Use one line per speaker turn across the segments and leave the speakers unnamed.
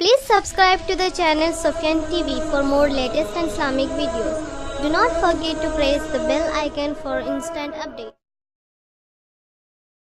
Please subscribe to the channel Sufyan TV for more latest Islamic videos. Do not forget to press the bell icon for instant updates.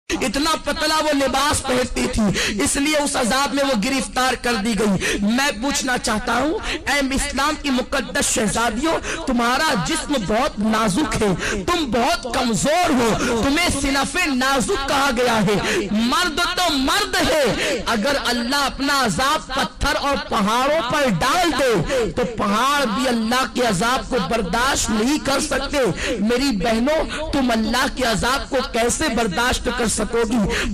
इतना पतला वो लिबास पहनती थी, इसलिए उस अजाब में वो गिरफ्तार कर दी गई। मैं पूछना चाहता हूँ, ऐ इस्लाम की मुकद्दस शहजादियों, तुम्हारा जिस्म बहुत नाजुक है, तुम बहुत कमजोर हो, तुम्हें सिनफे नाजुक कहा गया है। मर्द तो मर्द है, अगर अल्लाह अपना अजाब पत्थर और पहाड़ों पर डाल दे तो पहाड़ भी अल्लाह के अजाब को बर्दाश्त नहीं कर सकते। मेरी बहनों, तुम अल्लाह के अजाब को कैसे बर्दाश्त कर सकोगी?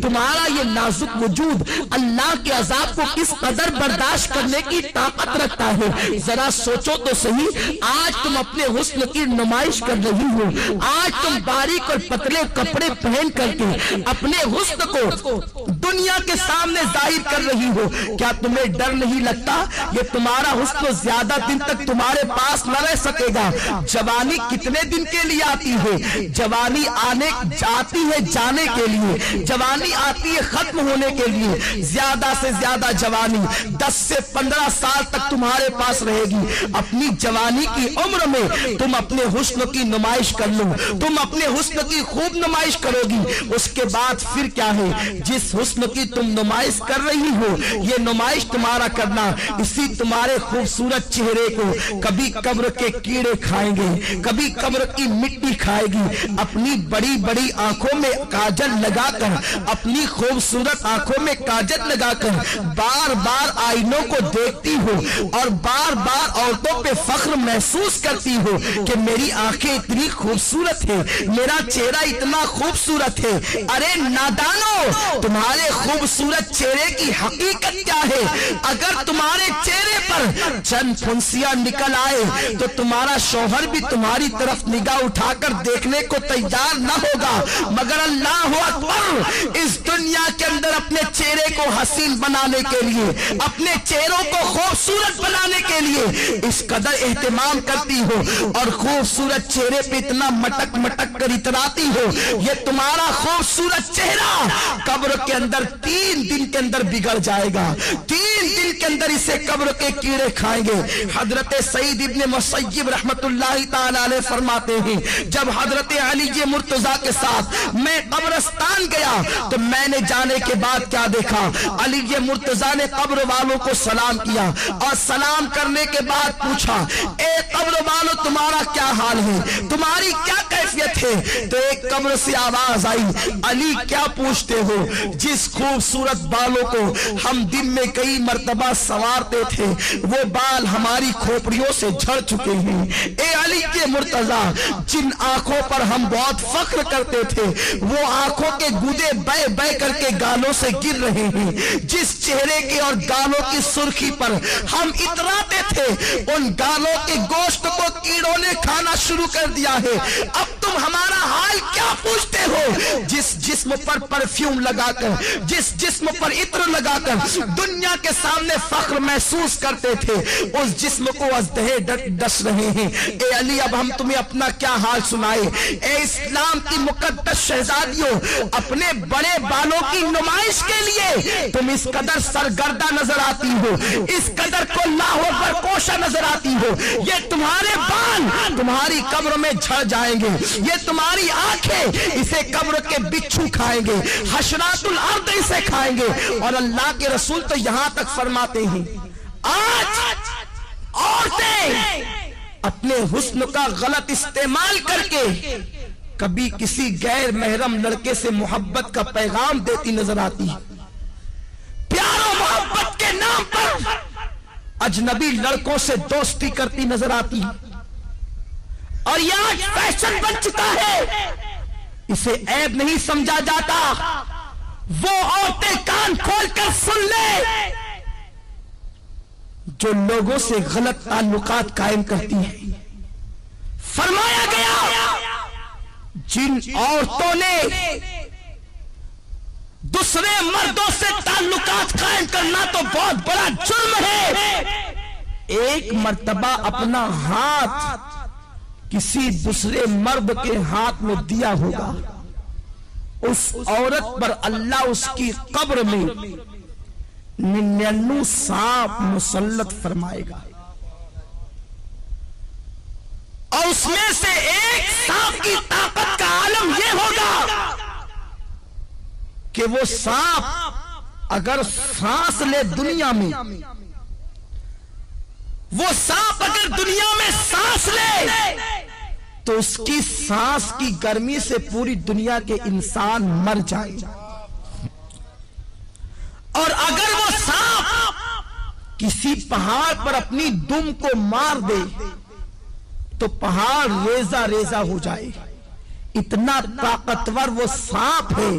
तुम्हारा ये नाजुक वजूद अल्लाह के अजाब को किस कदर बर्दाश्त करने की ताकत रखता है, जरा सोचो तो सही। आज तुम अपने हुस्न की नुमाइश कर रही हो, आज तुम बारीक और पतले कपड़े पहन करके अपने हुस्न को दुनिया के सामने जाहिर कर रही हो। क्या तुम्हें डर नहीं लगता? ये तुम्हारा हुस्न ज्यादा दिन तक तुम्हारे पास न रह सकेगा। जवानी कितने दिन के लिए आती है? जवानी आती है जाने के लिए, जवानी आती है खत्म होने के लिए। ज्यादा से ज्यादा जवानी 10 से 15 साल तक तुम्हारे पास रहेगी। अपनी जवानी की उम्र में तुम अपने हुस्न की नुमाइश कर लो, तुम अपने हुस्न की खूब नुमाइश करोगी। उसके बाद फिर क्या है? जिस हुस्न की तुम नुमाइश कर रही हो, ये नुमाइश तुम्हारा करना इसी तुम्हारे खूबसूरत चेहरे को कभी कब्र के कीड़े खाएंगे, कभी कब्र की मिट्टी खाएगी। अपनी बड़ी बड़ी आंखों में काजल लगाकर, अपनी खूबसूरत आंखों में काजल लगाकर बार बार आईनों को देखती हो और बार बार औरतों पे फख्र महसूस करती हो कि मेरी आंखें इतनी खूबसूरत है, मेरा चेहरा इतना खूबसूरत है। अरे नादानो, तुम्हारे खूबसूरत चेहरे की हकीकत क्या है? अगर तुम्हारे चेहरे पर चंद फुंसियां निकल आए तो तुम्हारा शौहर भी तुम्हारी तरफ निगाह उठाकर देखने को तैयार न होगा। मगर अल्लाह अकबर, इस दुनिया के अंदर अपने चेहरे को हसीन बनाने के लिए, अपने चेहरों को खूबसूरत बनाने के लिए इस कदर एहतमाम करती हो और खूबसूरत चेहरे पे इतना मटक मटक कर इतराती हो। ये तुम्हारा खूबसूरत चेहरा कब्र के अंदर 3 दिन के अंदर बिगड़ जाएगा। 3 दिन के अंदर इसे कब्र के कीड़े खाएंगे। हजरत सईद इब्न मुसय्यब रहमतुल्लाहि ताला अलैह फरमाते हैं, जब हजरत अली मुर्तजा के साथ मैं कब्रिस्तान गया तो मैंने जाने के बाद क्या देखा? अली मुर्तजा ने कब्र वालों को सलाम किया और सलाम करने के बाद पूछा, ए कब्र वालों, तुम्हारा क्या हाल है, तुम्हारी क्या कैफियत है? तो एक कब्र से आवाज आई, अली क्या पूछते हो? जिस खूबसूरत बालों को हम दिन में कई मर्तबा संवारते थे, वो बाल हमारी खोपड़ियों से झड़ चुके हैं। ए अली के मुर्तजा, जिन आंखों पर हम बहुत फख्र करते थे, वो आंखों के गुदे बह बह करके गालों से गिर रहे हैं। जिस चेहरे के और गालों की सुर्खी पर हम इतराते थे, उन गालों के गोश्त को कीड़ों ने खाना शुरू कर दिया है। अब तुम हमारा हाल क्या पूछते हो? जिस जिस्म पर परफ्यूम लगाकर, जिस जिस्म पर इत्र लगाकर दुनिया के सामने फख्र महसूस करते थे, उस जिस्म को अजदहे डस रहे हैं। ए अली, अब हम तुम्हें अपना क्या हाल सुनाए? ए इस्लाम की मुकद्दस शहजादियों, अपने बड़े बालों की नुमाइश के लिए तुम इस कदर सरगर्दा नजर आती हो, इस कदर को लाहौर पर कोशा नजर आती हो। ये तुम्हारे बाल तुम्हारी कब्र में झड़ जाएंगे, ये तुम्हारी आंखें इसे कब्र के बिच्छू खाएंगे, हशरातुल अर्द इसे खाएंगे। और अल्लाह के रसूल तो यहां तक फरमाते हैं, आज औरतें अपने हुस्न का गलत इस्तेमाल करके कभी किसी गैर महरम लड़के से मोहब्बत का पैगाम देती नजर आती है। प्यारो मोहब्बत के नाम पर अजनबी लड़कों से दोस्ती करती नजर आती है। और यह आज फैशन बन चुका है, इसे ऐब नहीं समझा जाता। वो औरतें कान खोलकर सुन ले जो लोगों से गलत ताल्लुकात कायम करती हैं। फरमाया गया, जिन औरतों ने दूसरे मर्दों से ताल्लुकात कायम करना तो बहुत बड़ा जुर्म है। एक मर्तबा अपना हाथ किसी दूसरे मर्द के हाथ में दिया होगा, उस औरत पर अल्लाह उसकी कब्र में 99 सांप मुसल्लत फरमाए गए और उसमें से एक सांप की ताकत का आलम यह होगा कि वो सांप अगर सांस ले दुनिया में, वो सांप अगर दुनिया में सांस ले तो उसकी सांस की गर्मी से पूरी दुनिया के इंसान मर जाए, और अगर वो सांप किसी पहाड़ पर अपनी दुम को मार दे तो पहाड़ रेजा रेजा हो जाए। इतना ताकतवर वो सांप है।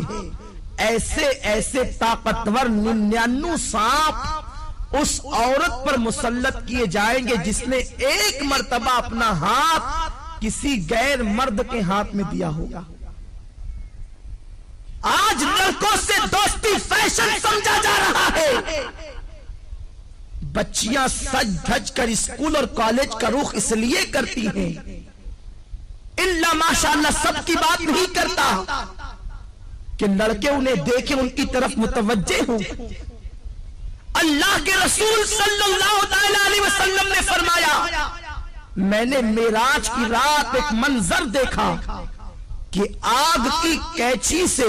ऐसे ऐसे ताकतवर 99 सांप उस औरत पर मुसल्लत किए जाएंगे जिसने एक मर्तबा अपना हाथ किसी गैर मर्द के हाथ में दिया होगा। आज लड़कों से दोस्ती फैशन समझा जा रहा है। बच्चियां सज धज कर स्कूल और कॉलेज का रुख इसलिए करती हैं, इल्ला माशाअल्लाह सबकी बात नहीं करता कि लड़के उन्हें देखें, उनकी तरफ मुतवज्जे हों। अल्लाह के रसूल सल्लल्लाहु अलैहि वसल्लम ने फरमाया, मैंने मेराज की रात एक मंजर देखा कि आग की कैंची से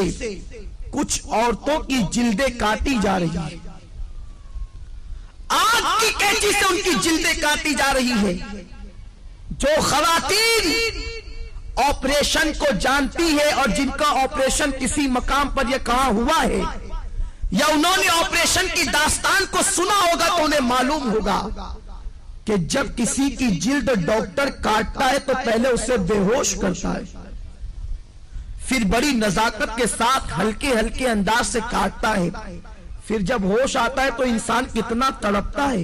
कुछ औरतों की जिल्दें काटी जा रही है। आग की कैंची से उनकी जिल्दें काटी जा रही है। जो खवातीन ऑपरेशन को जानती है और जिनका ऑपरेशन किसी मकाम पर यह कहा हुआ है या उन्होंने ऑपरेशन की दास्तान को सुना होगा तो उन्हें मालूम होगा कि जब किसी की जिल्द डॉक्टर काटता है तो पहले उसे बेहोश करता है, फिर बड़ी नजाकत के साथ हल्के हल्के अंदाज से काटता है, फिर जब होश आता है तो इंसान कितना तड़पता है,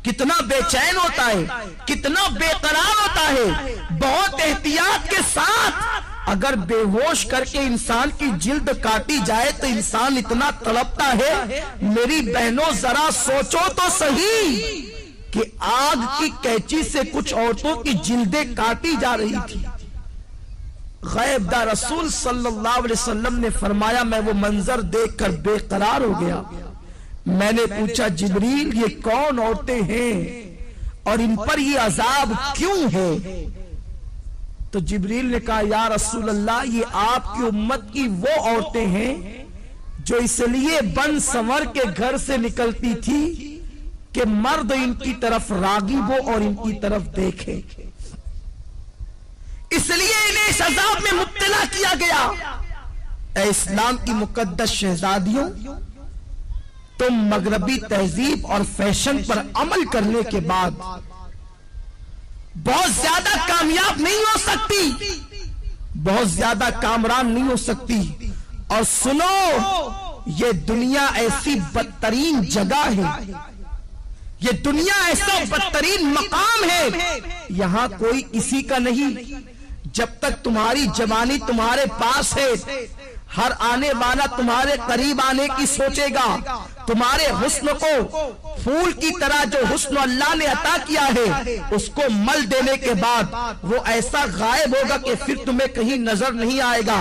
कितना बेचैन होता है, कितना बेकरार होता है। बहुत एहतियात के साथ अगर बेहोश करके इंसान की जिल्द काटी जाए तो इंसान इतना तड़पता है। मेरी बहनों जरा सोचो तो सही कि आग की कैंची से कुछ औरतों की जिल्दें काटी जा रही थी। गैबदा रसूल सल्लल्लाहु अलैहि वसल्लम ने फरमाया, मैं वो मंजर देखकर बेकरार हो गया। मैंने पूछा, जिब्रील ये कौन औरतें हैं और इन पर ये अजाब क्यों है? तो जिब्रील ने कहा, या रसूल अल्लाह, ये आपकी उम्मत की वो औरतें हैं जो इसलिए बन संवर के घर से निकलती थी कि मर्द इनकी तरफ रागिब हो और इनकी तरफ देखे, इसलिए इन्हें इस अजाब में मुब्तला किया गया। ऐ इस्लाम की मुकद्दस शहजादियों, तुम मगरबी तहजीब और फैशन पर अमल करने के बाद बहुत ज्यादा कामयाब नहीं हो सकती, बहुत ज्यादा कामरान नहीं हो सकती। और सुनो, ये दुनिया ऐसी बदतरीन जगह है, ये दुनिया ऐसा बदतरीन मकाम है, यहां कोई किसी का नहीं। जब तक तुम्हारी जवानी तुम्हारे पास है, हर आने वाला तुम्हारे करीब आने की सोचेगा। तुम्हारे हुस्न को फूल की तरह जो हुस्न अल्लाह ने अता किया है उसको मल देने के बाद वो ऐसा गायब होगा कि फिर तुम्हें कहीं नजर नहीं आएगा।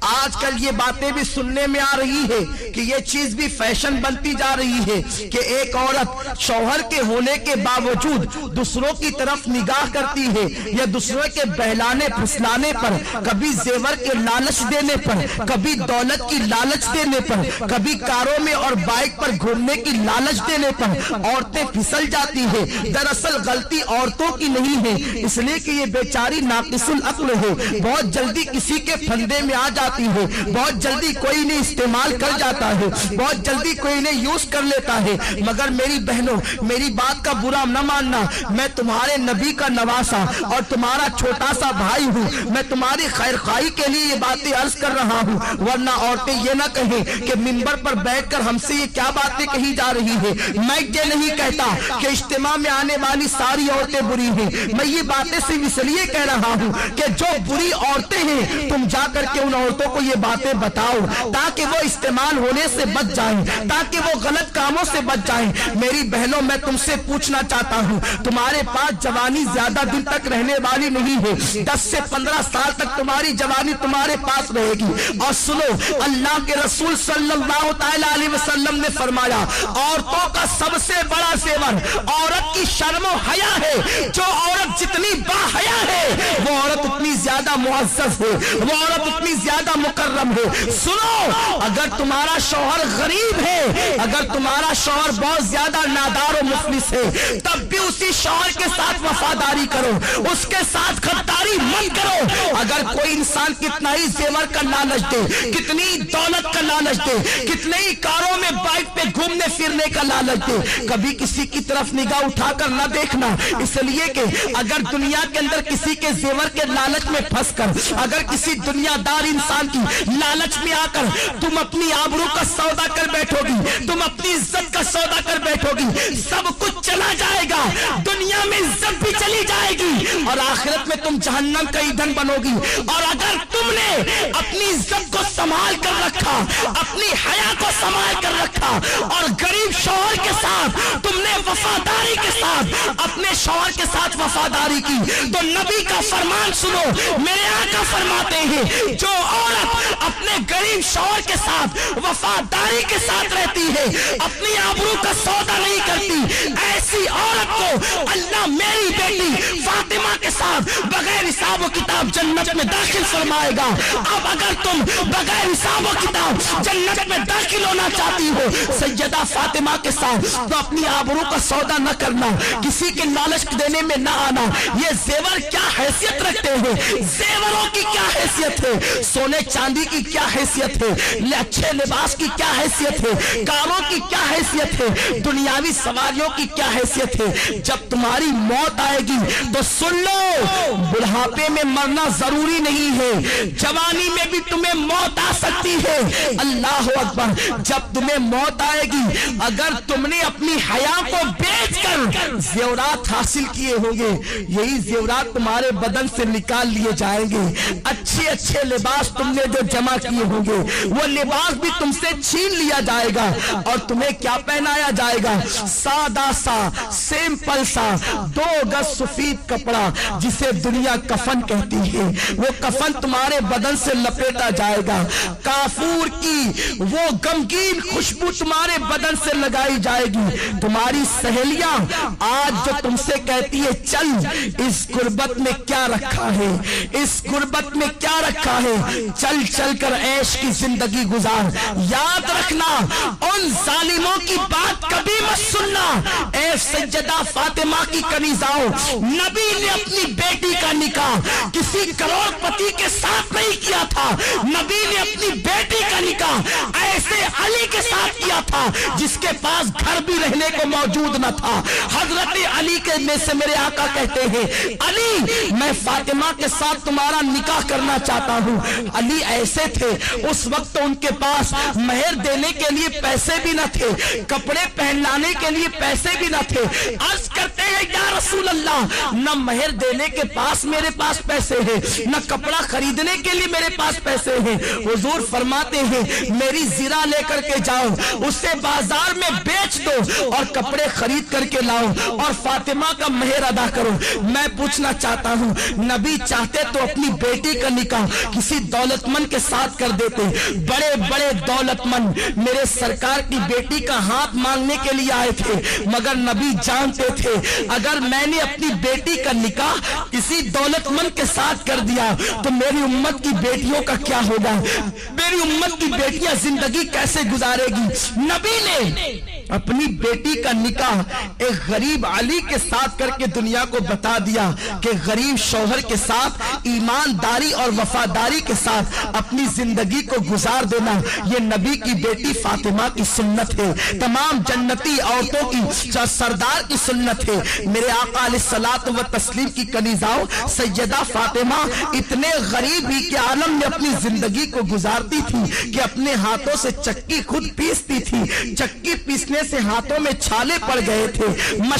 आजकल ये बातें भी सुनने में आ रही है कि ये चीज भी फैशन बनती जा रही है कि एक औरत शौहर के होने के बावजूद दूसरों की तरफ निगाह करती है, या दूसरों के बहलाने फुसलाने पर, कभी जेवर के लालच देने पर, कभी दौलत की लालच देने पर, कभी कारों में और बाइक पर घूमने की लालच देने पर औरतें फिसल जाती है। दरअसल गलती औरतों की नहीं है, इसलिए कि ये बेचारी नाकिसुल अक्ल है, बहुत जल्दी किसी के फंदे में आ जाती है, बहुत जल्दी कोई इन्हें इस्तेमाल कर जाता है, बहुत जल्दी कोई इन्हें यूज कर लेता है। मगर मेरी बहनों, मेरी बात का बुरा न मानना, मैं तुम्हारे नबी का नवासा और तुम्हारा छोटा सा भाई हूँ। मैं तुम्हारी खैरखाई के लिए ये बातें अर्ज कर रहा हूँ, वरना औरतें ये ना कहें कि मिंबर पर बैठकर हमसे ये क्या बातें कही जा रही है। मैं ये नहीं कहता कि इज्तिमा में आने वाली सारी औरतें बुरी हैं, मैं ये बातें सिर्फ इसलिए कह रहा हूँ कि जो बुरी औरतें हैं तुम जाकर के उन औरतों को ये बातें बताओ ताकि वो इस्तेमाल होने से बच जाएं, ताकि वो गलत कामों से बच जाएं। मेरी बहनों, मैं तुमसे पूछना चाहता हूँ, तुम्हारे पास जवानी ज्यादा दिन तक रहने वाली नहीं है, 10 से 15 साल तक तुम्हारी जवानी तुम्हारे पास रहेगी। और सुनो, अल्लाह के रसूल सल्लल्लाहु अलैहि वसल्लम ने फरमाया, फरमाया औरतों का सबसे बड़ा जेवर औरत की शर्म और हया है। जो औरत जितनी बाहया है वो औरत उतनी ज्यादा मुअज़्ज़ज़ है, वो औरत उतनी ज्यादा मुकर्रम है। सुनो, अगर तुम्हारा शौहर गरीब है, अगर तुम्हारा शौहर बहुत ज्यादा नादार और मुफलिस है, तब भी उसी शौहर के साथ वफादारी करो, उसके साथ गद्दारी मत करो। अगर कोई इंसान कितना ही जेवर का लालच दे, कितनी दौलत का लालच दे, कितने ही कारों में बाइक पे घूमने फिरने का लालच दे, कभी किसी की तरफ निगाह उठाकर न देखना। इसलिए कि अगर दुनिया के अंदर किसी के जेवर के लालच में फंसकर, अगर किसी दुनियादार इंसान की लालच में आकर तुम अपनी आबरू का सौदा कर बैठोगी, तुम अपनी इज्जत का सौदा कर बैठोगी, सब कुछ चला जाएगा, दुनिया में इज्जत भी चली जाएगी और आखिरत में तुम जहन्नम का ईंधन बनोगी। और अगर तुमने अपनी इज्जत को संभाल कर रखा, अपनी हया को संभाल कर रखा और गरीब शौहर के साथ तुमने वफादारी के साथ अपने शौहर के साथ वफादारी की, तो नबी का फरमान सुनो, मेरे आका फरमाते हैं जो औरत अपने गरीब शौहर के साथ वफादारी के साथ रहती है, अपनी आबरू का सौदा नहीं करती, ऐसी औरत को अल्लाह मेरी बेटी फातिमा के साथ बगैर हिसाब किताब जन्नत में दाखिल फरमाएगा। अब अगर तुम बगैर हिसाब किताब जन्नत में दाखिल होना चाहती हो सैयदा फातिमा के साथ, तो अपनी आबरू का सौदा न करना, किसी के लालच देने में न आना। ये जेवर क्या हैसियत रखते हैं, जेवरों की क्या हैसियत है, सोने चांदी की क्या हैसियत है, अच्छे लिबास की क्या हैसियत है, कारों की क्या हैसियत है, दुनियावी सवारियों की क्या हैसियत है। जब तुम्हारी मौत आएगी तो सुन लो, बुढ़ापे में मरना जरूरी नहीं है, जवानी में भी तुम्हें मौत आ सकती है। अल्लाह अकबर, जब तुम्हें मौत आएगी, अगर तुमने अपनी हया को बेचकर जेवरात हासिल किए होंगे, यही जेवरात तुम्हारे बदन से निकाल लिए जाएंगे। अच्छे अच्छे लिबास तुमने जो जमा किए होंगे वो लिबास भी तुमसे छीन लिया जाएगा और तुम्हें क्या पहनाया जाएगा, सादा सा सिंपल सा 2 गज सफेद कपड़ा जिसे दुनिया कफन कहती है, वो कफन तुम्हारे बदन से लपेटा जाएगा। काफूर की वो गमगीन खुशबू तुम्हारे बदन से लगाई जाएगी। तुम्हारी सहेलियां आज जो तुमसे कहती है चल इस गुर्बत में क्या रखा है, इस गुर्बत में क्या रखा है, चल चल कर ऐश की जिंदगी गुजार, याद रखना उन जालिमों की बात कभी मत सुनना। ऐ सैयदा फातिमा की कनीजाओं, नबी ने अपनी बेटी का निकाह किसी करोड़पति के साथ नहीं किया था, नबी ने अपनी बेटी का निकाह ऐसे अली के साथ किया था जिसके पास घर भी रहने को मौजूद न था। हजरत अली के में से मेरे आका कहते हैं, अली मैं फातिमा के साथ तुम्हारा निकाह करना चाहता हूँ। अली ऐसे थे, उस वक्त तो उनके पास महर देने के लिए पैसे भी न थे, कपड़े पहनाने के लिए पैसे भी न थे। अर्ज करते हैं या रसूल अल्लाह, न महर देने के पास मेरे पास पैसे हैं, न कपड़ा खरीदने के लिए मेरे पास पैसे हैं। हुजूर फरमाते हैं मेरी जीरा लेकर के जाओ, उसे बाजार में बेच दो और कपड़े खरीद करके लाओ और फातिमा का महर अदा करो। मैं पूछना चाहता हूँ, नबी चाहते तो अपनी बेटी का निकाह किसी दौलतमंद के साथ कर देते। बड़े बड़े दौलतमंद मेरे सरकार की बेटी का हाथ मांगने के लिए आए थे, मगर नबी जानते थे अगर मैंने अपनी बेटी का निकाह किसी दौलतमंद के साथ कर दिया तो मेरी उम्मत की बेटियों का क्या होगा, मेरी उम्मत की बेटियां जिंदगी कैसे गुजारेगी। नबी ने अपनी बेटी का निकाह एक गरीब अली के साथ करके दुनिया को बता दिया कि गरीब शौहर के साथ ईमानदारी और वफादारी के साथ अपनी जिंदगी को गुजार देना ये नबी की बेटी फातिमा की सुन्नत है, तमाम जन्नती औरतों की सरदार की सुन्नत है। मेरे आका अलैहिस्सलात व तस्लीम की कनीजाओं, सैयदा फातिमा इतने गरीब ही के आलम में अपनी जिंदगी को गुजारती थी कि अपने हाथों से चक्की खुद पीसती थी, चक्की पीसने से हाथों में छाले पड़ गए थे,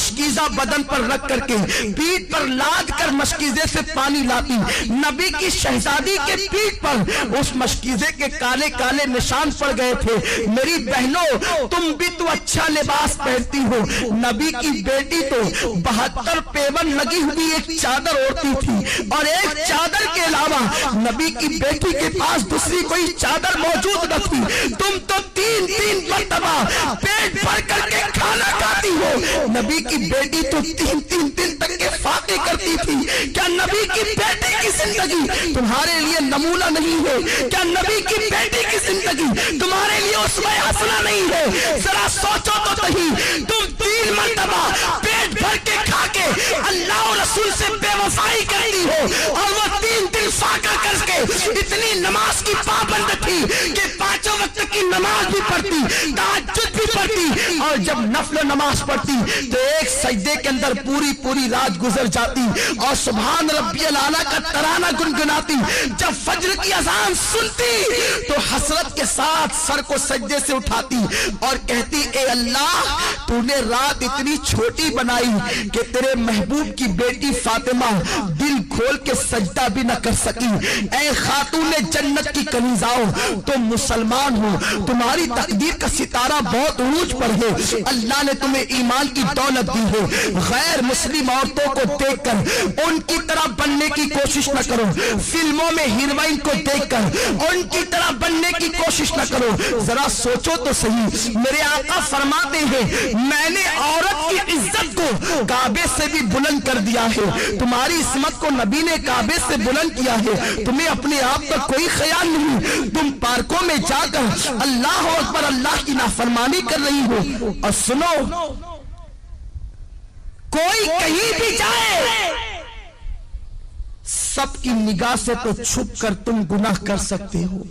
مشکیزہ بدن پر رکھ کر کے پیٹھ پر لاد کر مشکیزے سے پانی لاتی. نبی کی شہزادی کے پیٹھ پر اس مشکیزے کے کالے کالے نشان پڑ گئے تھے. میری بہنوں تم بھی تو اچھا لباس پہنتی ہو. نبی کی بیٹی تو 72 پیون لگی ہوئی ایک چادر اوڑھتی تھی اور ایک چادر کے علاوہ نبی کی بیٹی کے پاس دوسری کوئی چادر موجود نہ تھی. تم تو 3 مرتبہ پیٹ بھر کر کے کھانا کھاتی ہو. نبی کی بیٹی تو 3 دن تک کے فاقے کرتی تھی. کیا نبی کی بیٹی کی زندگی تمہارے لیے نمونہ نہیں ہے؟ کیا نبی کی بیٹی کی زندگی تمہارے لیے اسوہ حسنہ نہیں ہے؟ ذرا سوچو تو صحیح. تم 3 مرتبہ پیٹ بھر کے کھا کے اللہ اور رسول سے بے وفائی کرتی ہو اور وہ 3 دن فاقہ کر کے اتنی نماز کی پابند تھی کہ 5 وقت کی نماز بھی پڑھتی, تہجد بھی پڑھتی, اور جب نفل نماز پڑھتی تو ایک سجدے کے اندر پوری رات گزر جاتی اور سبحان ربی الاعلیٰ کا ترانہ گنگناتی. جب فجر کی اذان سنتی تو حسرت کے ساتھ سر کو سجدے سے اٹھاتی اور کہتی اے اللہ تو نے رات اتنی چھوٹی بنائی کہ تیرے محبوب کی بیٹی فاطمہ دل کھول کے سجدہ بھی نہ کر سکی. اے خاتون جنت کی کنیزاؤ تم مسلمان ہو, تمہاری تقدیر کا ستارہ بہت عروج پر ہے. اللہ نے تمہیں ایمان کی دولت دی ہے. غیر مسلم عورتوں کو دیکھ کر ان کی طرح بننے کی کوشش نہ کرو. فلموں میں ہیروئن کو دیکھ کر ان کی طرح بننے کی کوشش نہ کرو. ذرا سوچو تو صحیح. میرے آقا فرماتے ہیں میں نے عورت کی عزت کو کعبے سے بھی بلند کر دیا ہے. تمہاری عصمت کو نبی نے کعبے سے بلند کیا ہے. تمہیں اپنے آپ کا کوئی خیال نہیں. تم پارکوں میں جا کر اللہ اکبر اللہ کی نافرمانی کر رہی ہو. اور سنو کوئی کہیں بھی جائے سب کی نگاہ سے تو چھپ کر تم گناہ کر سکتے ہو,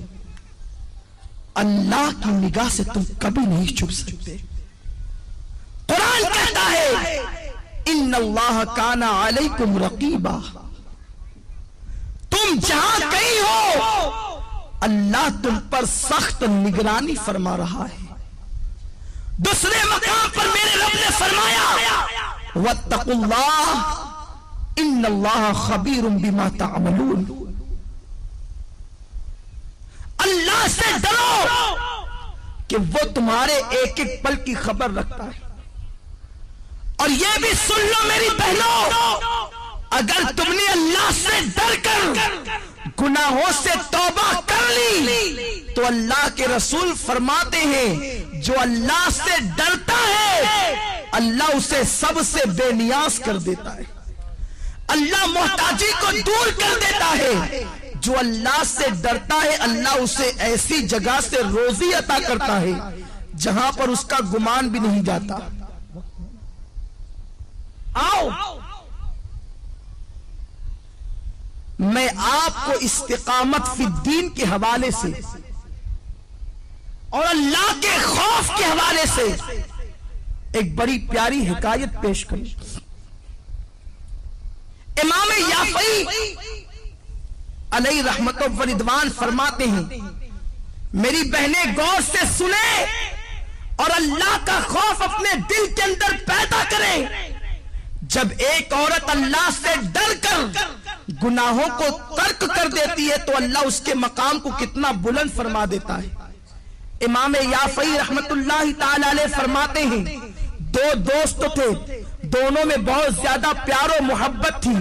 اللہ کی نگاہ سے تم کبھی نہیں چھپ سکتے. قرآن کہتا ہے ان اللہ کان علیکم رقیبا. تم جہاں کہیں ہو اللہ تم پر سخت نگرانی فرما رہا ہے. دوسرے مقام پر میرے رب نے فرمایا واتقوا اللہ ان اللہ خبیر بما تعملون. اللہ سے ڈرو کہ وہ تمہارے ایک ایک پل کی خبر رکھتا ہے. اور یہ بھی سن لو میری بہنوں, اگر تم نے اللہ سے ڈر کر گناہوں سے توبہ کر لی تو اللہ کے رسول فرماتے ہیں جو اللہ سے ڈرتا ہے اللہ اسے سب سے بے نیاز کر دیتا ہے. اللہ محتاجی کو دور کر دیتا ہے. جو اللہ سے ڈرتا ہے اللہ اسے ایسی جگہ سے روزی عطا کرتا ہے جہاں پر اس کا گمان بھی نہیں جاتا. آؤ میں آپ کو استقامت فی الدین کے حوالے سے اور اللہ کے خوف کے حوالے سے ایک بڑی پیاری حکایت پیش کروں. امام یافعی علیہ رحمت و رضوان فرماتے ہیں میری بہنیں غور سے سنیں اور اللہ کا خوف اپنے دل کے اندر پیدا کریں. جب ایک عورت اللہ سے ڈر کر گناہوں کو ترک کر دیتی ہے تو اللہ اس کے مقام کو کتنا بلند فرما دیتا ہے. امام یافعی رحمت اللہ تعالی علیہ فرماتے ہیں 2 دوست تھے, دونوں میں بہت زیادہ پیار و محبت تھی,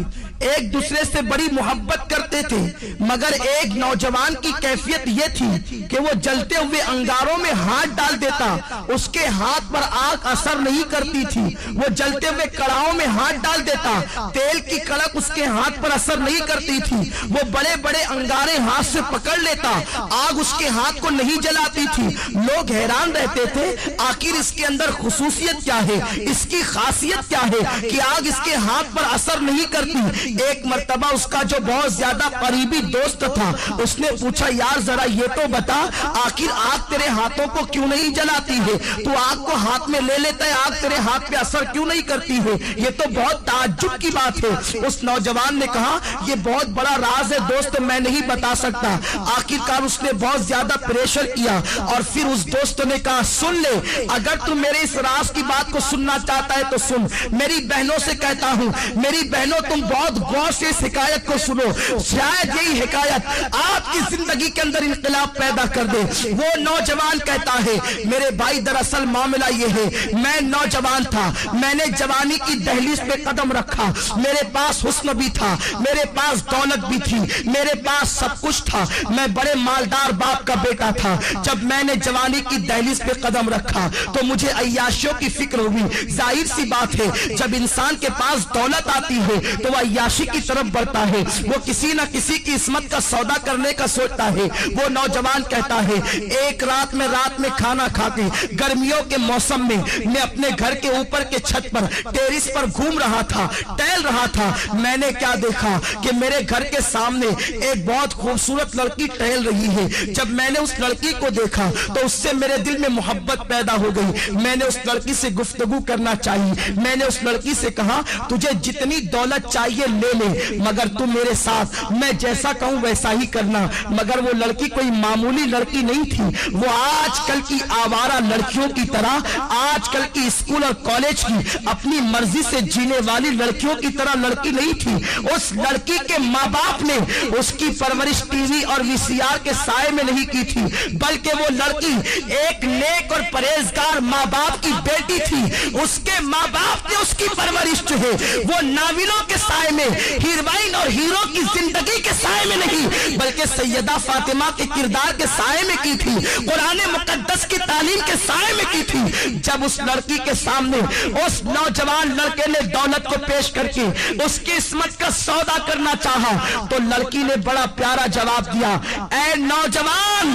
ایک دوسرے سے بڑی محبت کرتے تھے, مگر ایک نوجوان کی کیفیت یہ تھی کہ وہ جلتے ہوئے انگاروں میں ہاتھ ڈال دیتا, اس کے ہاتھ پر آگ اثر نہیں کرتی تھی. وہ جلتے ہوئے کڑاہوں میں ہاتھ ڈال دیتا, تیل کی کڑک اس کے ہاتھ پر اثر نہیں کرتی تھی. وہ بڑے بڑے انگارے ہاتھ سے پکڑ لیتا, آگ اس کے ہاتھ کو نہیں جلاتی تھی. لوگ حیران رہتے تھے آخر اس کے اندر خصوصیت کیا ہے, اس کی خاصیت کیا ہے کہ آگ اس کے ہاتھ پر اثر نہیں کرتی. ایک مرتبہ اس کا جو بہت زیادہ قریبی دوست تھا اس نے پوچھا یار ذرا یہ تو بتا آخر آگ تیرے ہاتھوں کو کیوں نہیں جلاتی ہے؟ تو آگ کو ہاتھ میں لے لیتا ہے، آگ تیرے ہاتھ پہ اثر کیوں نہیں کرتی ہے؟ یہ تو بہت تعجب کی بات ہے۔ اس نوجوان نے کہا یہ بہت بڑا راز ہے دوست، میں نہیں بتا سکتا۔ آخرکار اس نے بہت زیادہ پریشر کیا اور پھر اس دوست نے کہا سن لے، اگر تم میرے اس راز کی بات کو سننا چاہتا ہے تو سن۔ میری بہنوں سے کہتا ہوں، میری بہنوں تم بہت غور سے اس حکایت کو سنو، شاید یہی حکایت آپ کی زندگی کے اندر انقلاب پیدا کر دے۔ وہ نوجوان کہتا ہے میرے بھائی دراصل معاملہ یہ ہے، میں نوجوان تھا، میں نے جوانی کی دہلیز پہ قدم رکھا، میرے پاس حسن بھی تھا، میرے پاس دولت بھی تھی، میرے پاس سب کچھ تھا، میں بڑے مالدار باپ کا بیٹا تھا۔ جب میں نے جوانی کی دہلیز پہ قدم رکھا تو مجھے عیاشیوں کی فکر ہوئی۔ ظاہر سی بات ہے جب انسان کے پاس دولت آتی ہے تو وہ عیاشی کی طرف بڑھتا ہے، وہ کسی نہ کسی کی عصمت کا سودا کرنے کا سوچتا ہے۔ وہ نوجوان کہتا ہے ایک رات میں کھانا کھا کے گرمیوں کے موسم میں اپنے گھر کے اوپر کے چھت پر ٹیرس پر گھوم رہا تھا، ٹہل رہا تھا، میں نے کیا دیکھا کہ میرے گھر کے سامنے ایک بہت خوبصورت لڑکی ٹہل رہی ہے۔ جب میں نے اس لڑکی کو دیکھا تو اس سے میرے دل میں محبت پیدا ہو گئی، میں نے اس لڑکی سے گفتگو کرنا چاہیے۔ میں نے اس لڑکی سے کہا تجھے جتنی دولت چاہیے لے لے مگر تم میرے ساتھ میں جیسا کہوں ویسا ہی کرنا۔ مگر وہ لڑکی کوئی معمولی لڑکی نہیں تھی، وہ آج کل کی آوارہ لڑکیوں کی طرح، آج کل کی اسکول اور کالج کی اپنی مرضی سے جینے والی لڑکیوں کی طرح لڑکی نہیں تھی۔ اس لڑکی کے ماں باپ نے اس کی پرورش ٹی وی اور وی سی آر کے سائے میں نہیں کی تھی، بلکہ وہ لڑکی ایک نیک اور پرہیزگار ماں باپ کی بیٹی تھی۔ اس کے ماں باپ نے اس کی پرورش جو ہے وہ ناولوں کے سائے میں، ہیروئن اور ہیرو کی زندگی کے سائے میں نہیں بلکہ سیدہ فاطمہ کے کردار کے سائے میں کی تھی، قرآن مقدس کی تعلیم کے سائے میں کی تھی۔ جب اس لڑکی کے سامنے اس نوجوان لڑکے نے دولت کو پیش کر کے اس کی عصمت کا سودا کرنا چاہا تو لڑکی نے بڑا پیارا جواب دیا، اے نوجوان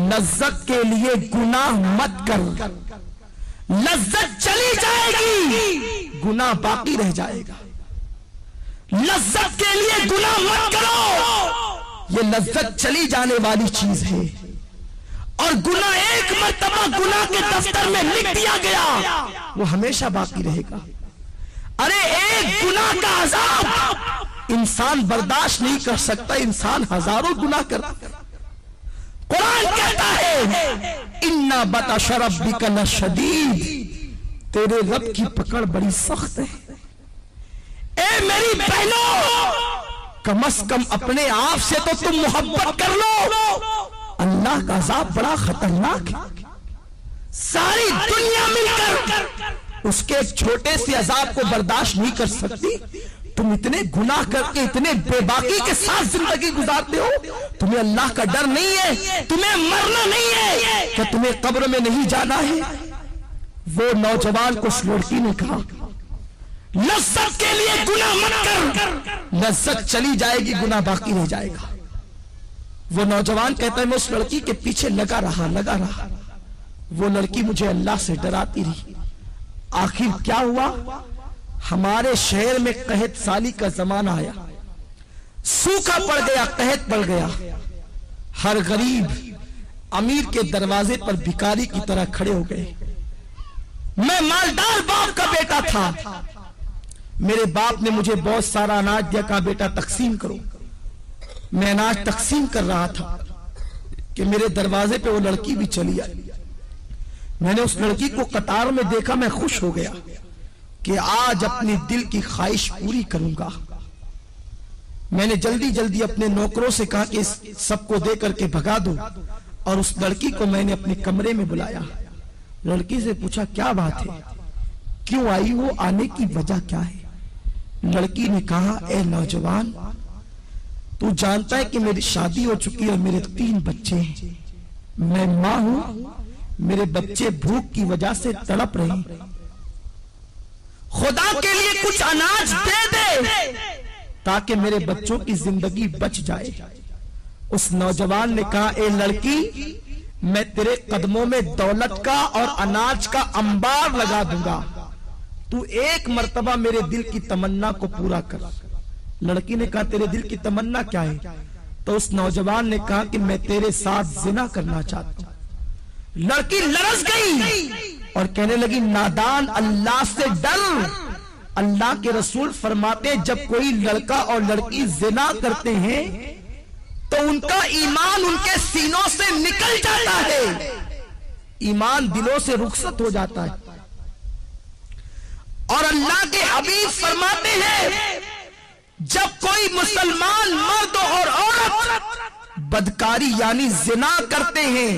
لذت کے لیے گناہ مت کر، لذت چلی جائے گی گناہ باقی رہ جائے گا۔ لذت کے لیے گناہ مت کرو، یہ لذت چلی جانے والی چیز ہے، اور گناہ ایک مرتبہ گناہ کے دفتر میں لکھ دیا گیا وہ ہمیشہ باقی رہے گا۔ ارے ایک گناہ کا عذاب انسان برداشت نہیں کر سکتا، انسان ہزاروں گناہ کرتا۔ قرآن کہتا ہے اِنَّا بَطَشَ رَبِّكَ لَشَدِيدٌ، تیرے رب کی پکڑ بڑی سخت ہے۔ اے میری بہنوں کم از کم اپنے آپ سے تو تم محبت کر لو، اللہ کا عذاب بڑا خطرناک ہے۔ ساری دنیا مل کر اس کے ایک چھوٹے سے عذاب کو برداشت نہیں کر سکتی، تم اتنے گناہ کر کے اتنے بے باکی کے ساتھ زندگی گزارتے ہو، تمہیں اللہ کا ڈر نہیں ہے، تمہیں مرنا نہیں ہے، کہ تمہیں قبر میں نہیں جانا ہے۔ وہ نوجوان کو اس لڑکی نے کہا لذت کے لیے گناہ مت کر، لذت چلی جائے گی گناہ باقی رہ جائے گا۔ وہ نوجوان کہتا ہے میں اس لڑکی کے پیچھے لگا رہا، وہ لڑکی مجھے اللہ سے ڈراتی رہی۔ آخر کیا ہوا، ہمارے شہر میں قحط سالی کا زمانہ آیا، سوکھا پڑ گیا، قحط پڑ گیا، ہر غریب امیر کے دروازے پر بھکاری کی طرح کھڑے ہو گئے۔ میں مالدار باپ کا بیٹا تھا، میرے باپ نے مجھے بہت سارا اناج دیا، کہا بیٹا تقسیم کرو۔ میں اناج تقسیم کر رہا تھا کہ میرے دروازے پہ وہ لڑکی بھی چلی آئی۔ میں نے اس لڑکی کو قطار میں دیکھا، میں خوش ہو گیا کہ آج اپنی دل کی خواہش پوری کروں گا۔ میں نے جلدی اپنے نوکروں سے کہا کہ اس سب کو دے کر کے بھگا دو، اور اس لڑکی کو میں نے اپنے کمرے میں بلایا۔ لڑکی سے پوچھا کیا بات ہے، کیوں آئی ہو، آنے کی وجہ کیا ہے؟ لڑکی نے کہا اے نوجوان تو جانتا ہے کہ میری شادی ہو چکی اور میرے 3 بچے ہیں، میں ماں ہوں، میرے بچے بھوک کی وجہ سے تڑپ رہے ہیں، خدا کے لیے کچھ اناج دے دے تاکہ میرے بچوں کی زندگی بچ جائے۔ اس نوجوان نے کہا اے لڑکی میں تیرے قدموں میں دولت کا اور اناج کا انبار لگا دوں گا، تو ایک مرتبہ میرے دل کی تمنا کو پورا کر۔ लड़की ने कहा तेरे दिल की तमन्ना क्या है? तो उस नौजवान ने कहा कि मैं तेरे साथ जिना करना चाहता हूं। लड़की लरस गई और कहने लगी नादान, अल्लाह से डर। अल्लाह के रसूल फरमाते जब कोई लड़का और लड़की जिना करते हैं तो उनका ईमान उनके सीनों से निकल जाता है, ईमान दिलों से रुखसत हो जाता है। और अल्लाह के हबीब फरमाते हैं जब कोई मुसलमान मर्द और औरत बदकारी यानी जिना करते हैं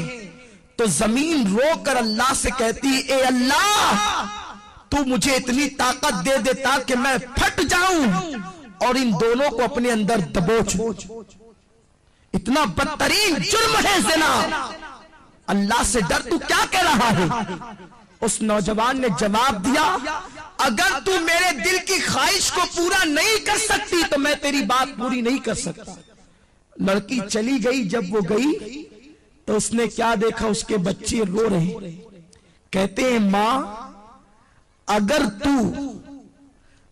तो जमीन रोकर अल्लाह से कहती है ए अल्लाह तू मुझे इतनी ताकत दे देता कि मैं फट जाऊं और इन दोनों को अपने अंदर दबोचूं। इतना बदतरीन जुर्म है जिना। अल्लाह से डर, तू क्या कह रहा है? उस नौजवान ने जवाब दिया अगर तू मेरे दिल की ख्वाहिश को पूरा नहीं कर सकती तो मैं तेरी बात पूरी नहीं कर सकता। लड़की चली गई। जब वो गई तो उसने क्या देखा, उसके बच्चे रो रहे। कहते हैं मां अगर तू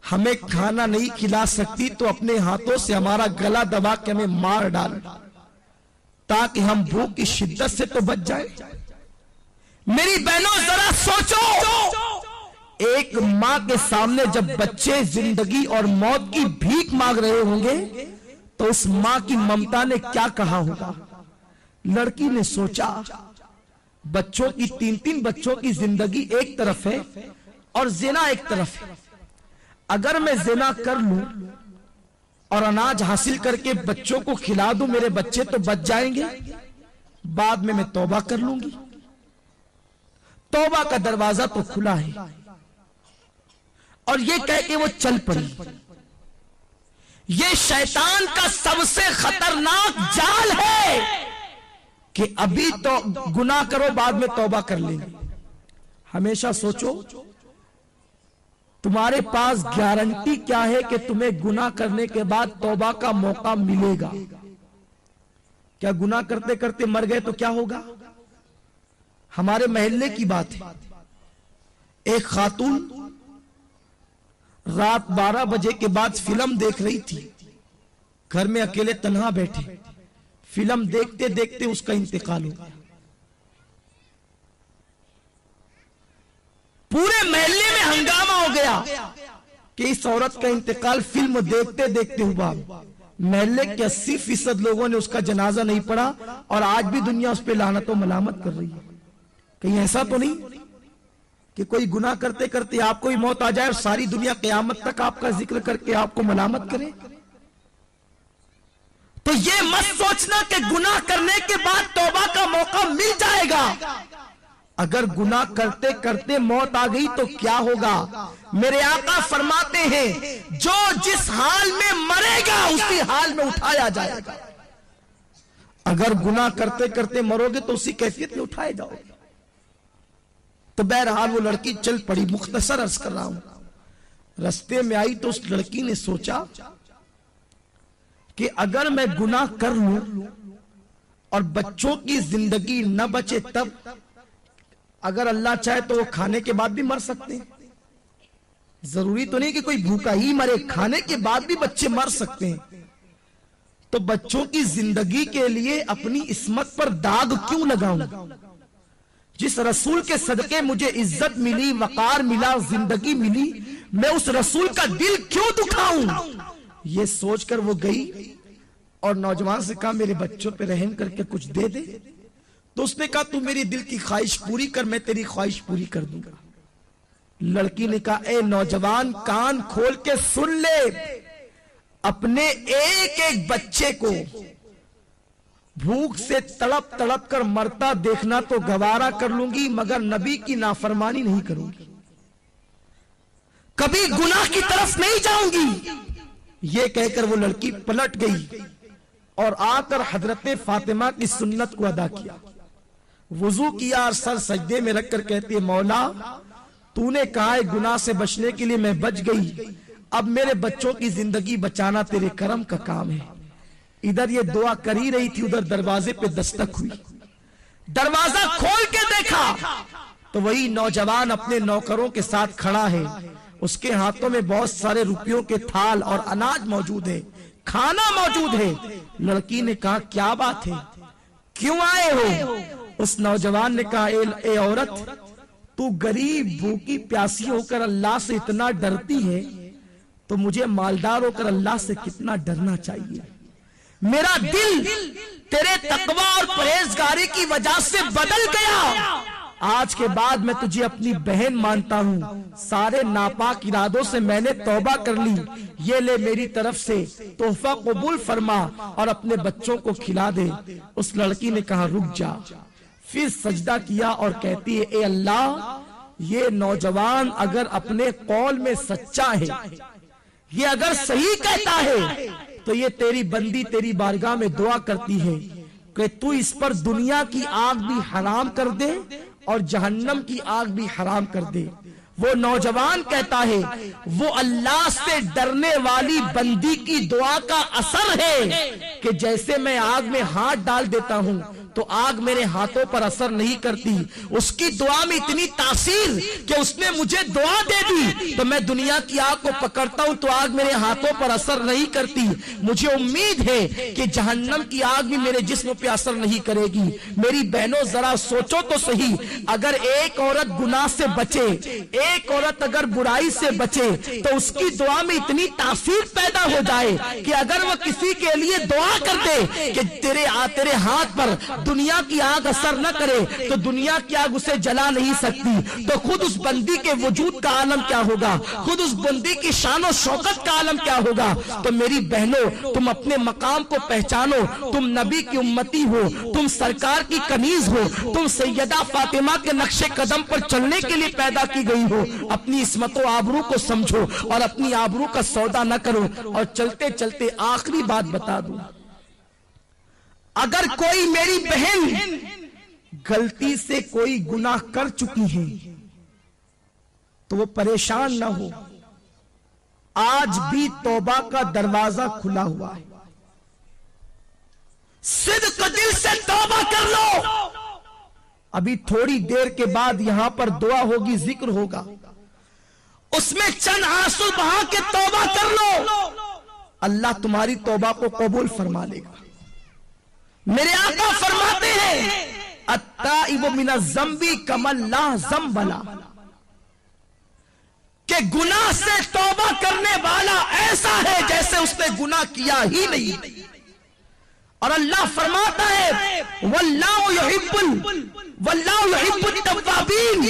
हमें खाना नहीं खिला सकती तो अपने हाथों से हमारा गला दबा के हमें मार डाल ताकि हम भूख की शिद्दत से तो बच जाए। मेरी बहनों जरा सोचो, एक मां के सामने जब बच्चे जिंदगी और मौत की भीख मांग रहे होंगे तो उस मां की ममता ने क्या कहा होगा। लड़की ने सोचा बच्चों की, 3-3 बच्चों की जिंदगी एक तरफ है और जिना एक तरफ है। अगर मैं जिना कर लूं और अनाज हासिल करके बच्चों को खिला दूं मेरे बच्चे तो बच जाएंगे, बाद में मैं तौबा कर लूंगी। तौबा का दरवाजा तो खुला है। और ये कह के वो चल पड़ी। ये शैतान का सबसे खतरनाक जाल है कि अभी तो गुनाह करो बाद में तौबा कर लेंगे। हमेशा सोचो तुम्हारे पास गारंटी क्या है कि तुम्हें गुनाह करने के बाद तौबा का मौका मिलेगा। क्या गुनाह करते करते मर गए तो क्या होगा? हमारे मोहल्ले की बात है, एक खातून रात 12 बजे के बाद फिल्म देख रही थी। घर में अकेले तन्हा बैठे, फिल्म देखते देखते उसका इंतकाल हो गया। पूरे मोहल्ले में हंगामा हो गया कि इस औरत का इंतकाल फिल्म देखते देखते हुआ। मोहल्ले के 80% लोगों ने उसका जनाजा नहीं पढ़ा और आज भी दुनिया उस पर लानत और मलामत कर रही है। कहीं ऐसा तो नहीं कि कोई गुनाह करते करते आपको ही मौत आ जाए और सारी दुनिया क़यामत तक आपका जिक्र करके आपको मलामत करे? तो ये मत सोचना कि गुनाह करने के बाद तौबा का मौका मिल जाएगा। अगर गुनाह करते करते मौत आ गई तो क्या होगा? मेरे आका फरमाते हैं जो जिस हाल में मरेगा उसी हाल में उठाया जाएगा। अगर गुनाह करते करते मरोगे तो उसी कैफियत में उठाए जाओगे। तो बहरहाल वो लड़की चल पड़ी। मुख्तसर अर्ज कर रहा हूं। रास्ते में आई तो उस लड़की ने सोचा कि अगर मैं गुनाह कर लूं और बच्चों की जिंदगी न बचे तब, अगर अल्लाह चाहे तो वो खाने के बाद भी मर सकते हैं। जरूरी तो नहीं कि कोई भूखा ही मरे, खाने के बाद भी बच्चे मर सकते हैं। तो बच्चों की जिंदगी के लिए अपनी इस्मत पर दाग क्यों लगाऊं? जिस रसूल के सदके मुझे इज्जत मिली, वकार मिला, जिंदगी मिली, मैं उस रसूल का दिल क्यों दुखाऊं? ये सोचकर वो गई और नौजवान से कहा मेरे बच्चों पे रहम करके कुछ दे दे। तो उसने कहा तू मेरी दिल की ख्वाहिश पूरी कर, मैं तेरी ख्वाहिश पूरी कर दूंगा। लड़की ने कहा ए नौजवान कान खोल के सुन ले, अपने एक एक बच्चे को भूख से तड़प तड़प कर मरता देखना तो गवारा कर लूंगी, मगर नबी की नाफरमानी नहीं करूंगी, कभी गुनाह की तरफ नहीं जाऊंगी। ये कहकर वो लड़की पलट गई और आकर हजरत फातिमा की सुन्नत को अदा किया। वुजू किया और सर सजदे में रखकर कहती है मौला तूने कहा है गुनाह से बचने के लिए मैं बच गई, अब मेरे बच्चों की जिंदगी बचाना तेरे करम का काम है। इधर ये दुआ कर ही रही थी, उधर दरवाजे पे दस्तक हुई। दरवाजा खोल के देखा तो वही नौजवान अपने नौकरों के साथ खड़ा है। اس کے ہاتھوں میں بہت سارے روپیوں کے تھال اور اناج موجود ہے، کھانا موجود ہے۔ لڑکی نے کہا کیا بات ہے، کیوں آئے ہو؟ اس نوجوان نے کہا اے عورت، تو غریب بھوکی پیاسی ہو کر اللہ سے اتنا ڈرتی ہے تو مجھے مالدار ہو کر اللہ سے کتنا ڈرنا چاہیے۔ میرا دل تیرے تقوی اور پرہیزگاری کی وجہ سے بدل گیا، آج کے بعد میں تجھے اپنی بہن مانتا ہوں، سارے ناپاک ارادوں سے میں نے توبہ کر لی، یہ لے میری طرف سے تحفہ قبول فرما اور اپنے بچوں کو کھلا دے۔ اس لڑکی نے کہا رک جا، پھر سجدہ کیا اور کہتی ہے اے اللہ، یہ نوجوان اگر اپنے قول میں سچا ہے، یہ اگر صحیح کہتا ہے تو یہ تیری بندی تیری بارگاہ میں دعا کرتی ہے کہ تو اس پر دنیا کی آگ بھی حرام کر دے اور جہنم کی آگ بھی حرام کر دے۔ وہ نوجوان کہتا ہے وہ اللہ سے ڈرنے والی بندی کی دعا کا اثر ہے کہ جیسے میں آگ میں ہاتھ ڈال دیتا ہوں تو آگ میرے ہاتھوں پر اثر نہیں کرتی، اس کی دعا میں اتنی تاثیر کہ اس نے مجھے دعا دے دی تو میں دنیا کی آگ کو پکڑتا ہوں تو آگ میرے ہاتھوں پر اثر نہیں کرتی۔ مجھے امید ہے کہ جہنم کی آگ بھی میرے جسم پہ اثر نہیں کرے گی۔ میری بہنوں ذرا سوچو تو صحیح، اگر ایک عورت گناہ سے بچے، ایک عورت اگر برائی سے بچے تو اس کی دعا میں اتنی تاثیر پیدا ہو جائے کہ اگر وہ کسی کے لیے دعا کر دے کہ تیرے ہاتھ پر دنیا کی آگ اثر نہ کرے تو دنیا کی آگ اسے جلا نہیں سکتی، تو خود اس بندی کے وجود کا عالم کیا ہوگا، خود اس بندی کی شان و شوکت کا عالم کیا ہوگا۔ تو میری بہنوں تم اپنے مقام کو پہچانو، تم نبی کی امتی ہو، تم سرکار کی کنیز ہو، تم سیدہ فاطمہ کے نقش قدم پر چلنے کے لیے پیدا کی گئی ہو۔ اپنی عصمت و آبرو کو سمجھو اور اپنی آبرو کا سودا نہ کرو۔ اور چلتے چلتے آخری بات بتا دوں، اگر کوئی میری بہن غلطی سے کوئی گناہ کر چکی ہے تو وہ پریشان نہ ہو، آج بھی توبہ کا دروازہ کھلا ہوا ہے، صدق دل سے توبہ کر لو۔ ابھی تھوڑی دیر کے بعد یہاں پر دعا ہوگی، ذکر ہوگا، اس میں چند آنسو بہا کے توبہ کر لو، اللہ تمہاری توبہ کو قبول فرما لے گا۔ میرے آقا فرماتے ہیں التائب من الذنب کمن لا ذنب لہ، کہ گناہ سے توبہ کرنے والا ایسا ہے جیسے اس نے گناہ کیا ہی نہیں۔ اور اللہ فرماتا ہے واللہ یحب التوابین،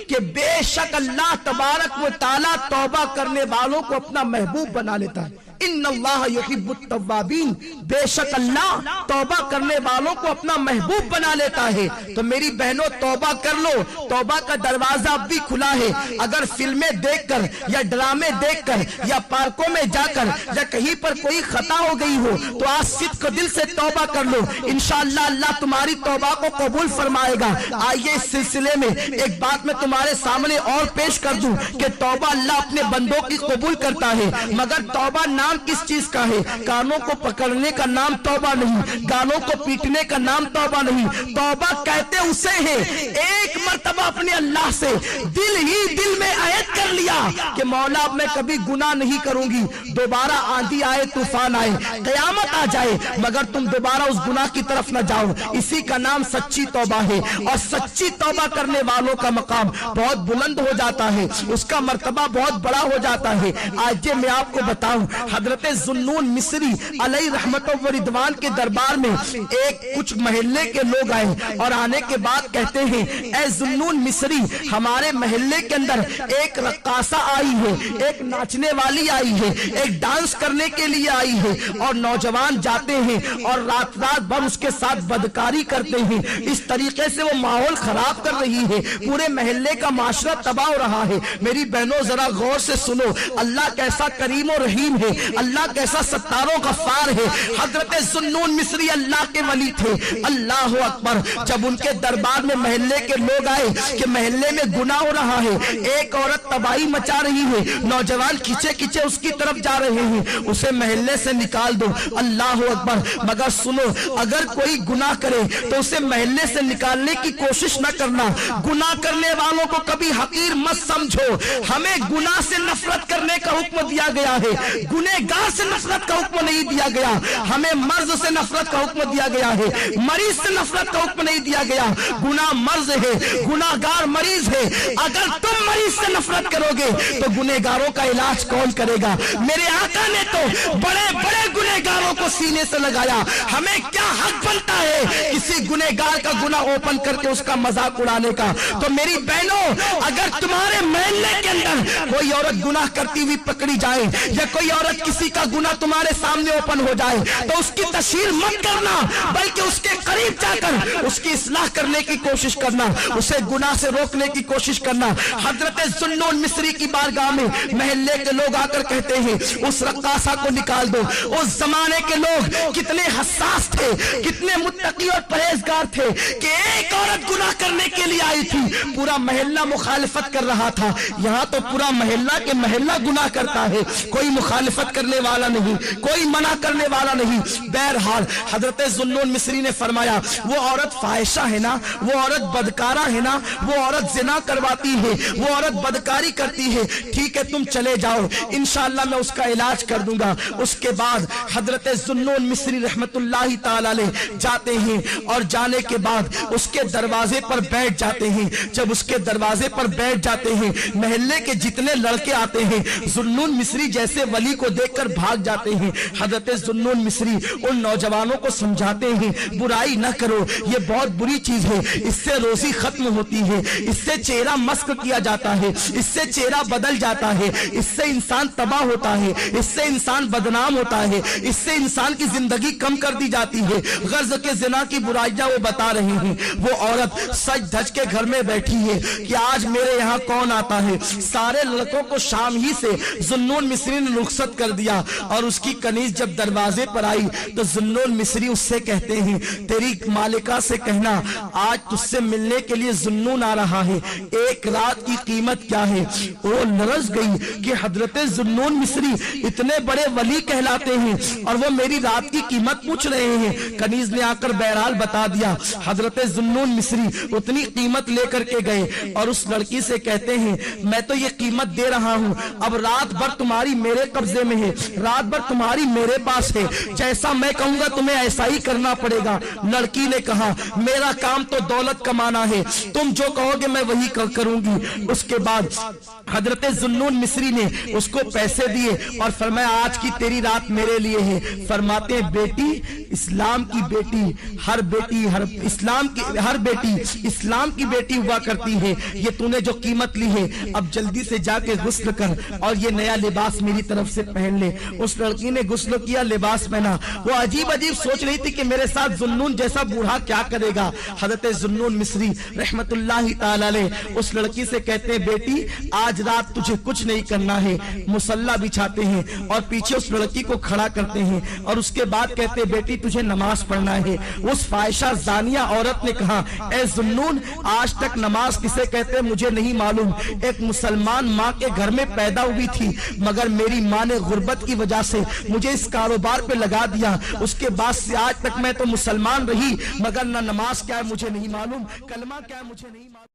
کہ بے شک اللہ تبارک و تعالی توبہ کرنے والوں کو اپنا محبوب بنا لیتا ہے۔ ان اللہ یحب التوابین، بے شک اللہ توبہ کرنے والوں کو اپنا محبوب بنا لیتا ہے۔ تو میری بہنوں توبہ کر لو، توبہ کا دروازہ اب بھی کھلا ہے۔ اگر فلمیں دیکھ کر یا ڈرامے دیکھ کر یا پارکوں میں جا کر یا کہیں پر کوئی خطا ہو گئی ہو تو آج صدق دل سے توبہ کر لو، انشاءاللہ اللہ تمہاری توبہ کو قبول فرمائے گا۔ آئیے اس سلسلے میں ایک بات میں تمہارے سامنے اور پیش کر دوں کہ توبہ اللہ اپنے بندوں کی قبول کرتا ہے، مگر توبہ نام کس چیز کا ہے؟ کانوں کو پکڑنے کا نام توبہ نہیں، گالوں کو پیٹنے کا نام توبہ نہیں، توبہ کہتے اسے ہیں ایک مرتبہ اپنے اللہ سے دل ہی دل میں عہد کر لیا کہ مولا اب میں کبھی گناہ نہیں کروں گی، دوبارہ آندھی آئے طوفان آئے قیامت آ جائے مگر تم دوبارہ اس گناہ کی طرف نہ جاؤ، اسی کا نام سچی توبہ ہے۔ اور سچی توبہ کرنے والوں کا مقام بہت بلند ہو جاتا ہے، اس کا مرتبہ بہت بڑا ہو جاتا ہے۔ آج میں آپ کو بتاؤں، حضرت ذوالنون مصری علیہ رحمت و رضوان کے دربار میں ایک کچھ محلے کے لوگ آئے اور آنے کے بعد کہتے ہیں اے ذوالنون مصری، ہمارے محلے کے اندر ایک رقاصہ آئی ہے، ایک ناچنے والی آئی ہے، ایک ڈانس کرنے کے لیے آئی ہے، اور نوجوان جاتے ہیں اور رات بھر اس کے ساتھ بدکاری کرتے ہیں، اس طریقے سے وہ ماحول خراب کر رہی ہے، پورے محلے کا معاشرہ تباہ ہو رہا ہے۔ میری بہنوں ذرا غور سے سنو، اللہ کیسا کریم و رحیم ہے اللہ کیسا ستاروں غفار ہے. حضرت ذوالنون مصری اللہ کے ولی تھے. اللہ اکبر. جب ان کے دربار میں محلے کے لوگ آئے کہ محلے میں گناہ ہو رہا ہے, ایک عورت تباہی مچا رہی ہے, نوجوان کھچے کھچے اس کی طرف جا رہے ہیں, اسے محلے سے نکال دو. اللہ اکبر. مگر سنو, اگر کوئی گناہ کرے تو اسے محلے سے نکالنے کی کوشش نہ کرنا. گناہ کرنے والوں کو کبھی حقیر مت سمجھو. ہمیں گناہ سے نفرت کرنے کا حکم دیا گیا ہے, گنہگار سے نفرت کا حکم نہیں دیا گیا. ہمیں مرض سے نفرت کا حکم دیا گیا ہے, مریض سے نفرت کا حکم نہیں دیا گیا. گناہ مرض ہے, گناہگار مریض ہے. اگر تم مریض سے نفرت کرو گے تو گنہگاروں کا علاج کون کرے گا؟ میرے آقا نے تو بڑے بڑے گنہگاروں کو سینے سے لگایا. ہمیں کیا حق بنتا ہے کسی گنہگار کا گناہ اوپن کر کے اس کا مذاق اڑانے کا؟ تو میری بہنوں, اگر تمہارے محلے کے اندر کوئی عورت گناہ کرتی ہوئی پکڑی جائے یا کوئی عورت کسی کا گناہ تمہارے سامنے اوپن ہو جائے تو اس کی تشہیر مت کرنا, بلکہ اس کے قریب جا کر اس کی اصلاح کرنے کی کوشش کرنا, اسے گناہ سے روکنے کی کوشش کرنا. حضرت ذوالنون مصری کی بارگاہ میں محلے کے لوگ آ کر کہتے ہیں اس رقاصہ کو نکال دو. اس زمانے کے لوگ کتنے حساس تھے, کتنے متقی اور پرہیزگار تھے کہ ایک عورت گناہ کرنے کے لیے آئی تھی, پورا محلہ مخالفت کر رہا تھا. یہاں تو پورا محلہ کے محلہ گناہ کرتا ہے, کوئی مخالفت کرنے والا نہیں, کوئی منع کرنے والا نہیں. بہرحال حضرت ذوالنون مصری نے فرمایا وہ عورت فاحشہ ہے نا, وہ عورت بدکارہ ہے نا, وہ عورت زنا کرواتی ہے, وہ عورت بدکاری کرتی ہے, ٹھیک ہے تم چلے جاؤ, انشاءاللہ میں اس کا علاج کر دوں گا. اس کے بعد حضرت ذوالنون مصری رحمت اللہ تعالی علیہ جاتے ہیں اور جانے کے بعد اس کے دروازے پر بیٹھ جاتے ہیں. جب اس کے دروازے پر بیٹھ جاتے ہیں محلے کے جتنے لڑکے آتے ہیں ذوالنون مصری جیسے ولی کو دیکھ کر بھاگ جاتے ہیں. حضرت ذوالنون مصری ان نوجوانوں کو سمجھاتے ہیں برائی نہ کرو, یہ بہت بری چیز ہے, اس سے روزی ختم ہوتی ہے, اس سے چہرہ مسخ کیا جاتا ہے, اس سے چہرہ بدل جاتا ہے, اس سے انسان تباہ ہوتا ہے, اس سے انسان بدنام ہوتا ہے, اس سے انسان کی زندگی کم کر دی جاتی ہے. غرض کے زنا کی برائیاں وہ بتا رہے ہیں. وہ عورت سج دھج کے گھر میں بیٹھی ہے کہ آج میرے یہاں کون آتا ہے. سارے لڑکوں کو شام ہی سے ذوالنون مصری نے رخصت کر دیا اور اس کی کنیز جب دروازے پر آئی تو ذوالنون مصری اس سے کہتے ہیں تیری مالکہ سے کہنا آج تجھ سے ملنے کے لیے ذوالنون آ رہا ہے, ایک رات کی قیمت کیا ہے. وہ لرز گئی کہ حضرت ذوالنون مصری اتنے بڑے ولی کہلاتے ہیں اور وہ میری رات کی قیمت پوچھ رہے ہیں. کنیز نے آ کر بہرحال بتا دیا. حضرت ذوالنون مصری اتنی قیمت لے کر کے گئے اور اس لڑکی سے کہتے ہیں میں تو یہ قیمت دے رہا ہوں, اب رات بھر تمہاری میرے قبضے میں ہے, رات بھر تمہاری میرے پاس ہے, جیسا میں کہوں گا تمہیں ایسا ہی کرنا پڑے گا. لڑکی نے کہا میرا کام تو دولت کمانا ہے, تم جو کہو گے میں وہی کروں گی. اس کے بعد حضرت ذوالنون مصری نے اس کو پیسے دیے اور فرمایا آج کی تیری رات میرے لیے ہے. فرماتے ہیں بیٹی اسلام کی بیٹی ہر بیٹی اسلام کی بیٹی ہوا کرتی ہے, یہ تو نے جو قیمت لی ہے اب جلدی سے جا کے غسل کر اور یہ نیا لباس میری طرف سے پہن لے. اس لڑکی نے غسل کیا, لباس پہنا. وہ عجیب عجیب سوچ رہی تھی کہ میرے ساتھ ذوالنون جیسا بوڑھا کیا کرے گا. حضرت ذوالنون مصری رحمت اللہ تعالی علیہ اس لڑکی سے کہتے ہیں بیٹی آج رات تجھے کچھ نہیں کرنا ہے. مصلی بچھاتے ہیں اور پیچھے اس لڑکی کو کھڑا کرتے ہیں اور اس کے بعد کہتے ہیں بیٹی تجھے نماز پڑھنا ہے. اس فاحشہ زانیہ عورت نے کہا اے ذوالنون آج تک نماز کسے کہتے مجھے نہیں معلوم. ایک مسلمان ماں کے گھر میں پیدا ہوئی تھی مگر میری ماں نے غربت کی وجہ سے مجھے اس کاروبار پہ لگا دیا. اس کے بعد سے آج تک میں تو مسلمان رہی مگر نہ نماز کیا ہے مجھے نہیں معلوم, کلمہ کیا ہے مجھے نہیں معلوم.